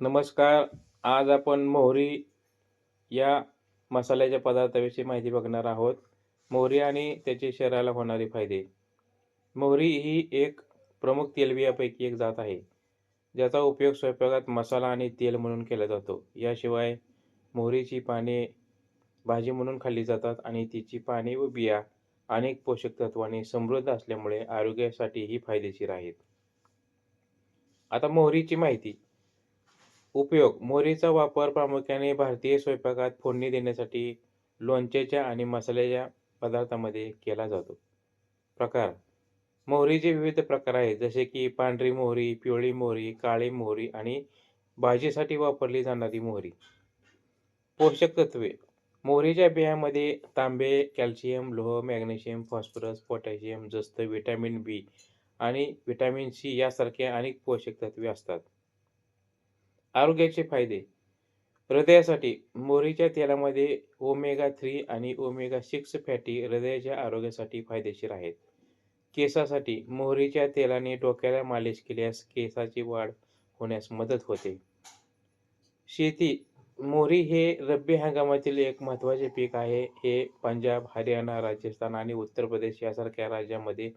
नमस्कार. आज आपण मोहरी या मसाल्याच्या पदार्थाविषयी माहिती बघणार आहोत. मोहरी आणि त्याचे शरीराला होणारे फायदे. मोहरी ही एक प्रमुख तेलबियांपैकी एक जात आहे, ज्याचा उपयोग स्वयंपाकात मसाला आणि तेल म्हणून केला जातो. याशिवाय मोहरीची पाने भाजी म्हणून खाल्ली जातात आणि तिची पाने व बिया अनेक पोषक तत्वांनी समृद्ध असल्यामुळे आरोग्यासाठीही फायदेशीर आहेत. आता मोहरीची माहिती. उपयोग: मोहरीचा वापर प्रामुख्याने भारतीय स्वयंपाकात फोडणी देण्यासाठी, लोणच्याच्या आणि मसाल्याच्या पदार्थांमध्ये केला जातो. प्रकार: मोहरीचे विविध प्रकार आहेत, जसे की पांढरी मोहरी, पिवळी मोहरी, काळी मोहरी आणि भाजीसाठी वापरली जाणारी मोहरी. पोषक तत्वे: मोहरीच्या बियांमध्ये तांबे, कॅल्शियम, लोह, मॅग्नेशियम, फॉस्फरस, पोटॅशियम, जस्त, व्हिटॅमिन बी आणि व्हिटॅमिन सी यासारखे अनेक पोषक तत्वे असतात. आरोग्याचे फायदे: हृदयासाठी मोहरीच्या तेलामध्ये ओमेगा-3 आणि ओमेगा-6 फॅटी हृदयाच्या आरोग्यासाठी फायदेशीर आहेत. केसासाठी मोहरीच्या तेलाने डोक्याला मालिश केल्यास केसाची वाढ होण्यास मदत होते. शेती: मोहरी हे रब्बी हंगामातील एक महत्त्वाचे पीक आहे. हे पंजाब, हरियाणा, राजस्थान आणि उत्तर प्रदेश यासारख्या राज्यांमध्ये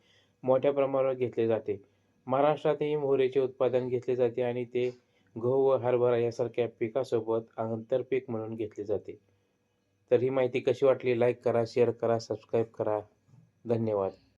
मोठ्या प्रमाणावर घेतले जाते. महाराष्ट्रातही मोहरीचे उत्पादन घेतले जाते आणि ते गहू व हरभरा यासारख्या पिकासोबत आंतरपीक म्हणून घेतले जाते. तर ही माहिती कशी वाटली? लाईक करा, शेअर करा, सबस्क्राईब करा. धन्यवाद.